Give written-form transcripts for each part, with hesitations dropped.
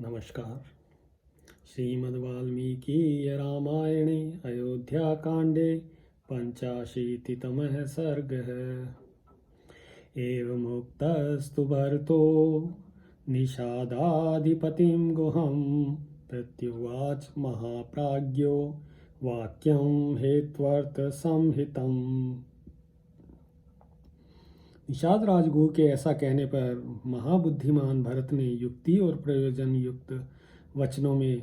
नमस्कार। श्रीमद्वाल्मीकि रामायणे अयोध्याकाण्डे पञ्चाशीतितमः सर्गः। एवमुक्तस्तु भरतो निषादाधिपतिं गुहं प्रत्युवाच महाप्राज्ञो वाक्यं हेत्वर्थसंहितम्। निषाद राजगुह के ऐसा कहने पर महाबुद्धिमान भरत ने युक्ति और प्रयोजन युक्त वचनों में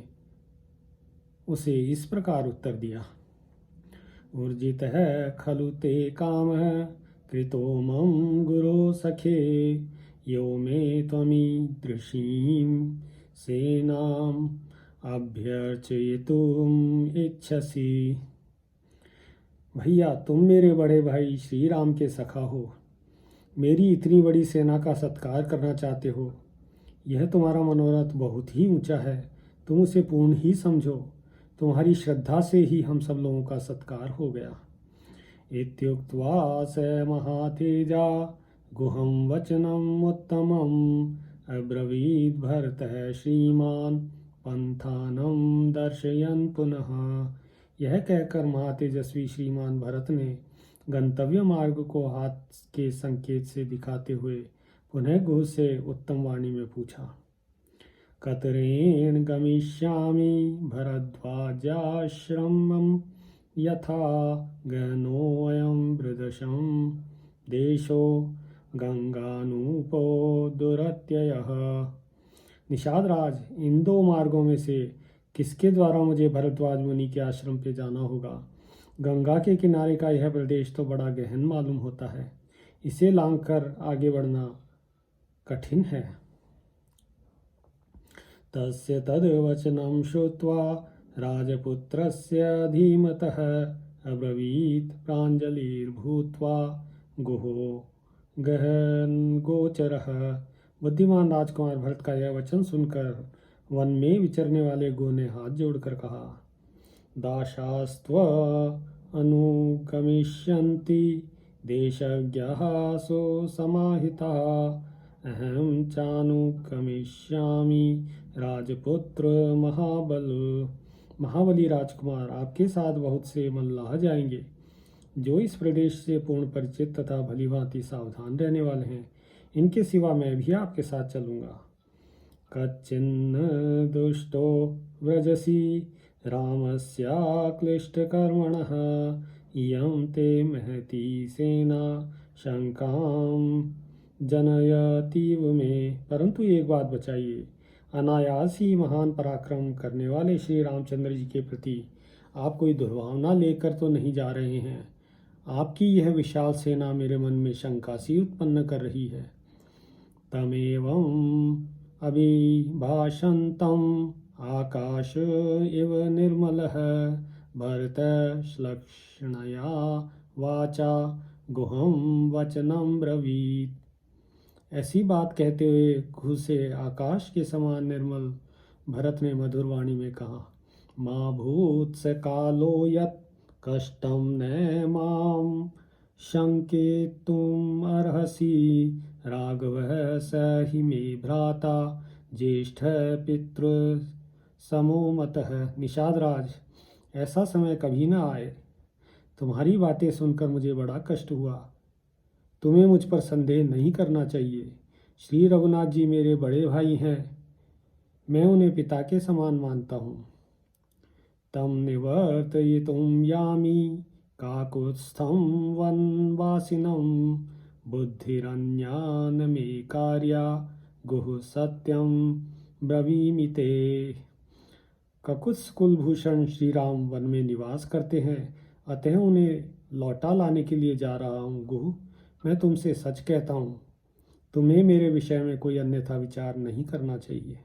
उसे इस प्रकार उत्तर दिया। ऊर्जित है खलु ते काम कृतो मम गुरो सखे यो मे त्वमीदृशीं सेनाम अभ्यर्चयितुम इच्छसि। भैया, तुम मेरे बड़े भाई श्री राम के सखा हो, मेरी इतनी बड़ी सेना का सत्कार करना चाहते हो। यह तुम्हारा मनोरथ बहुत ही ऊंचा है, तुम उसे पूर्ण ही समझो। तुम्हारी श्रद्धा से ही हम सब लोगों का सत्कार हो गया। इत्युक्त्वा स महातेजा गुहं वचनम् उत्तमम् अब्रवीत् भरतः श्रीमान् पंथानं दर्शयन् पुनः। यह कहकर महातेजस्वी श्रीमान भरत ने गंतव्य मार्ग को हाथ के संकेत से दिखाते हुए पुनः गुह से उत्तम वाणी में पूछा। कतरेण गमिष्यामि भरद्वाजाश्रमं यथा गहनोऽयं वृदशं देशो गंगानूपो दुरत्ययः। निषाद राज, इन दो मार्गों में से किसके द्वारा मुझे भरद्वाज मुनि के आश्रम पे जाना होगा? गंगा के किनारे का यह प्रदेश तो बड़ा गहन मालूम होता है, इसे लांघकर आगे बढ़ना कठिन है। तस्य तद्वचनं श्रुत्वा राजपुत्रस्य धीमतः अब्रवीत् प्राञ्जलिर्भूत्वा गुहो गहन गोचरः। बुद्धिमान राजकुमार भरत का यह वचन सुनकर वन में विचरने वाले गुह ने हाथ जोड़कर कहा, दाशास्त्व अनुगमिष्यन्ति देशज्ञाः सो समाहिताः अहं चानुगमिष्यामि राजपुत्र महाबल। महाबली राजकुमार, आपके साथ बहुत से मल्लाह जाएंगे जो इस प्रदेश से पूर्ण परिचित तथा भलीभांति सावधान रहने वाले हैं। इनके सिवा मैं भी आपके साथ चलूँगा। कच्चिन्न दुष्टो व्रजसि रामस्याक्लिष्टकर्मणः इयं ते महती सेना शंकां जनयतीव में। परंतु एक बात बचाइए, अनायास ही महान पराक्रम करने वाले श्री रामचंद्र जी के प्रति आप कोई दुर्भावना लेकर तो नहीं जा रहे हैं? आपकी यह विशाल सेना मेरे मन में शंका सी उत्पन्न कर रही है। तमेवं अभिभाषन्तं आकाश इव निर्मलः भरत श्लक्ष्णया वाचा गुहं वचनं ब्रवीत्। ऐसी बात कहते हुए गुह से आकाश के समान निर्मल भरत ने मधुर वाणी में कहा, मा भूत्स कालो यत् कष्टं न मां शंकितुम् अर्हसि राघवः स हि मे भ्राता ज्येष्ठ पितृ समो मतः। निषाद राज, ऐसा समय कभी न आए। तुम्हारी बातें सुनकर मुझे बड़ा कष्ट हुआ। तुम्हें मुझ पर संदेह नहीं करना चाहिए। श्री रघुनाथ जी मेरे बड़े भाई हैं, मैं उन्हें पिता के समान मानता हूँ। तम निवर्तयितुं यामि काकुत्स्थं वनवासिनं बुद्धिरन्या न मे कार्या गुह सत्यं ब्रवीमि ते। ककुत्स कुलभूषण श्री राम वन में निवास करते हैं, अतः उन्हें लौटा लाने के लिए जा रहा हूँ। गुह, मैं तुमसे सच कहता हूँ, तुम्हें मेरे विषय में कोई अन्यथा विचार नहीं करना चाहिए।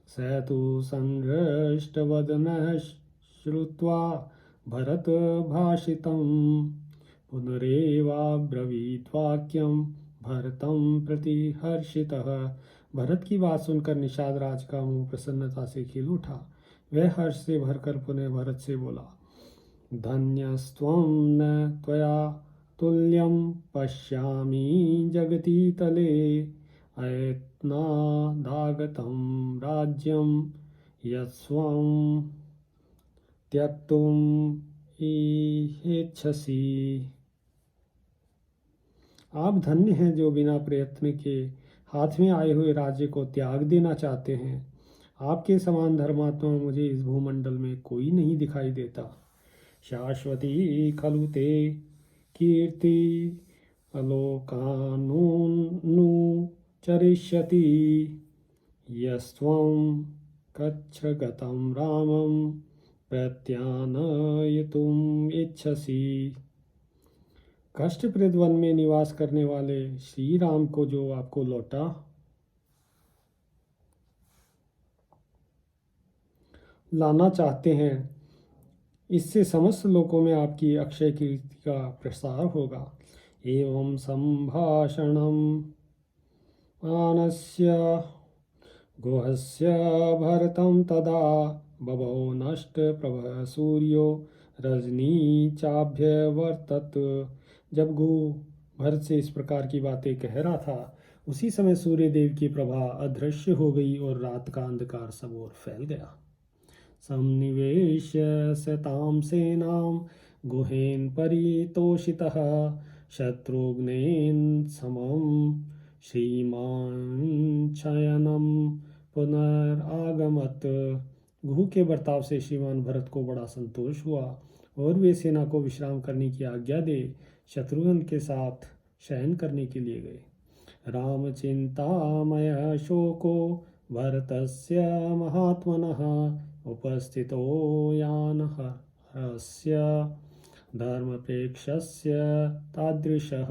स तु संहृष्टवदनः श्रुत्वा भरत भाषितं पुनरेवाब्रवीत् वाक्यं भरतं प्रति हर्षितः। भरत की बात सुनकर निषाद राज का मुंह प्रसन्नता से खिल उठा। वह हर्ष से भरकर पुनः भरत से बोला, धन्यस्त्वं न त्वया तुल्यं पश्यामि जगति तले अयत्नादागतं राज्यं यस्त्वं त्यक्तुम् ईहेच्छसि। आप धन्य हैं जो बिना प्रयत्न के हाथ में आए हुए राज्य को त्याग देना चाहते हैं। आपके समान धर्मात्मा मुझे इस भूमंडल में कोई नहीं दिखाई देता। शाश्वती खलु ते कीर्ति अलोकानुनु चरिष्यति यस्त्वं कच्छगतं रामं प्रत्यानयितुम् इच्छसि। कष्टप्रद वन में निवास करने वाले श्री राम को जो आपको लौटा लाना चाहते हैं, इससे समस्त लोकों में आपकी अक्षय कीर्ति का प्रसार होगा। एवं संभाषणम् आनस्य गुहस्य भरतं तदा बभौ नष्टप्रभः सूर्यो रजनी चाभ्यवर्तत। जब गुह भरत से इस प्रकार की बातें कह रहा था, उसी समय सूर्य देव की प्रभा अदृश्य हो गई और रात का अंधकार सब ओर फैल गया। संनिवेश्य सतां सेनां गुहेन परितोषितः शत्रुघ्नेन समं श्रीमान शयनं पुनरागमत। गुह के बर्ताव से श्रीमान भरत को बड़ा संतोष हुआ और वे सेना को विश्राम करने की आज्ञा दे शत्रुघ्न के साथ शयन करने के लिए गए। राम चिंतामय शोको भरतस्य महात्मनः उपस्थितो यानहस्य धर्मप्रेक्षस्य तादृशः।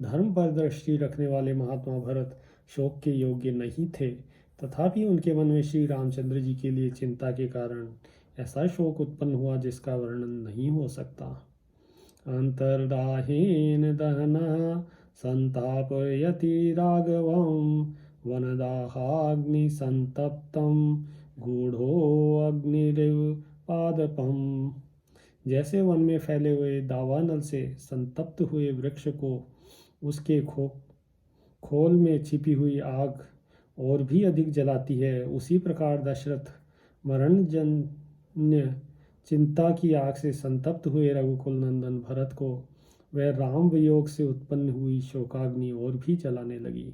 धर्म पर दृष्टि रखने वाले महात्मा भरत शोक के योग्य नहीं थे, तथापि उनके मन में श्री रामचंद्र जी के लिए चिंता के कारण ऐसा शोक उत्पन्न हुआ जिसका वर्णन नहीं हो सकता। अंतर्दाहेन दहनः संतापयति राघवं वनदाहाग्निसंतप्तं गूढ़ोऽग्निरिव पादपम्। जैसे वन में फैले हुए दावानल से संतप्त हुए वृक्ष को उसके खोल में छिपी हुई आग और भी अधिक जलाती है, उसी प्रकार दशरथ मरणजन्य चिंता की आग से संतप्त हुए रघुकुल नंदन भरत को वह राम वियोग से उत्पन्न हुई शोकाग्नि और भी जलाने लगी।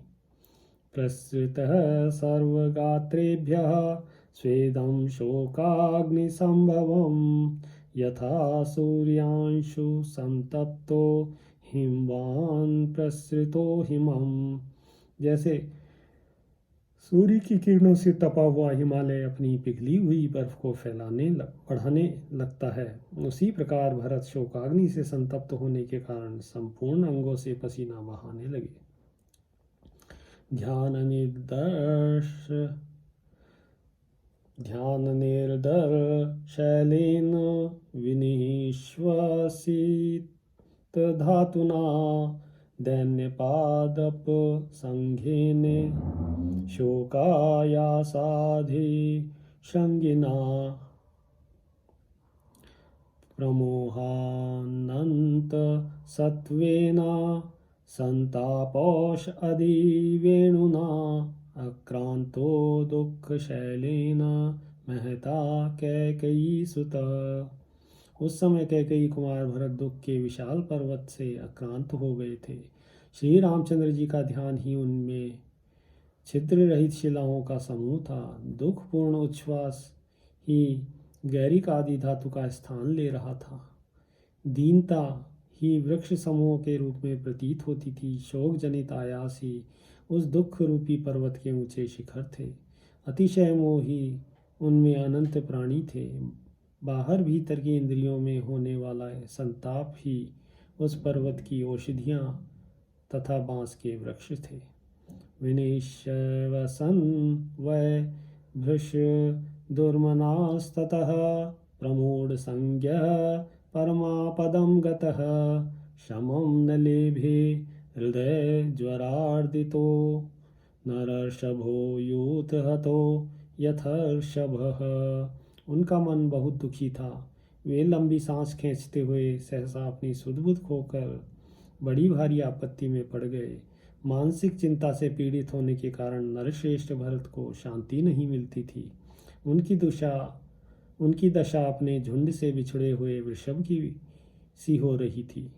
प्रसृतः सर्वगात्रेभ्यः स्वेदं शोकाग्निसंभवं यथा सूर्यांशु संतप्तो हिमवान् प्रसृतो हिमम्। जैसे सूर्य की किरणों से तपा हुआ हिमालय अपनी पिघली हुई बर्फ को बढ़ाने लगता है, उसी प्रकार भरत शोकाग्नि से संतप्त होने के कारण संपूर्ण अंगों से पसीना बहाने लगे। ध्यान निर्दर्शैलेन विनिश्वसित धातुना दैन्यपादप संघेन शोकायासाधि संगिना प्रमोहानंत सत्वेन संतापोष अधिवेणुना अक्रांतो दुःखशैलेन महता कैकेयी सुत। उस समय कैकेयी कुमार भरत दुख के विशाल पर्वत से आक्रांत हो गए थे। श्री रामचंद्र जी का ध्यान ही उनमें छिद्र रहित शिलाओं का समूह था। दुखपूर्ण उच्छ्वास ही गैरिक आदि धातु का स्थान ले रहा था। दीनता ही वृक्ष समूह के रूप में प्रतीत होती थी। शोक जनित आयास ही उस दुख रूपी पर्वत के ऊंचे शिखर थे। अतिशय मोह ही उनमें अनंत प्राणी थे। बाहर भीतर की इंद्रियों में होने वाला संताप ही उस पर्वत की औषधियाँ तथा बांस के वृक्ष थे। विनिश्वसन वै भृश दुर्मनास्ततः प्रमूढ़ संज्ञः परमापदं गतः शमं न लेभे हृदय ज्वरार्दितो नरर्षभो यूथ हतो यथर्षभः। उनका मन बहुत दुखी था। वे लंबी सांस खींचते हुए सहसा अपनी सुध-बुध खोकर बड़ी भारी आपत्ति में पड़ गए। मानसिक चिंता से पीड़ित होने के कारण नरश्रेष्ठ भरत को शांति नहीं मिलती थी। उनकी दशा अपने झुंड से बिछड़े हुए वृषभ की सी हो रही थी।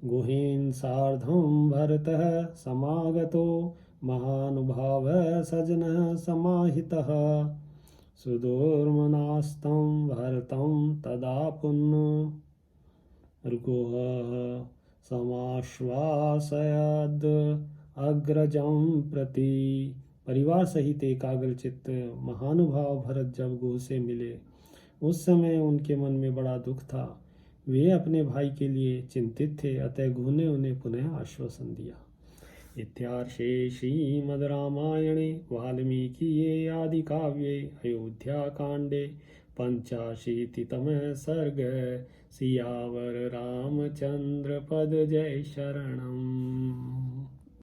गुहेन सार्धं भरतः समागतो महानुभावः सजनः समाहितः सुदुर्मनास्तं भरतं तदा पुनर्गुः समाश्वासयद अग्रजं प्रति। परिवार सहित एकाग्रचित्त महानुभाव भरत जब गुह से मिले उस समय उनके मन में बड़ा दुख था। वे अपने भाई के लिए चिंतित थे, अतः गुह ने उन्हें पुनः आश्वासन दिया। इत्यार्षे श्रीमद् रामायणे वाल्मीकिये आदिकाव्ये अयोध्याकाण्डे पंचाशीतितमः सर्गः। सियावर रामचंद्र पद जय शरणम्।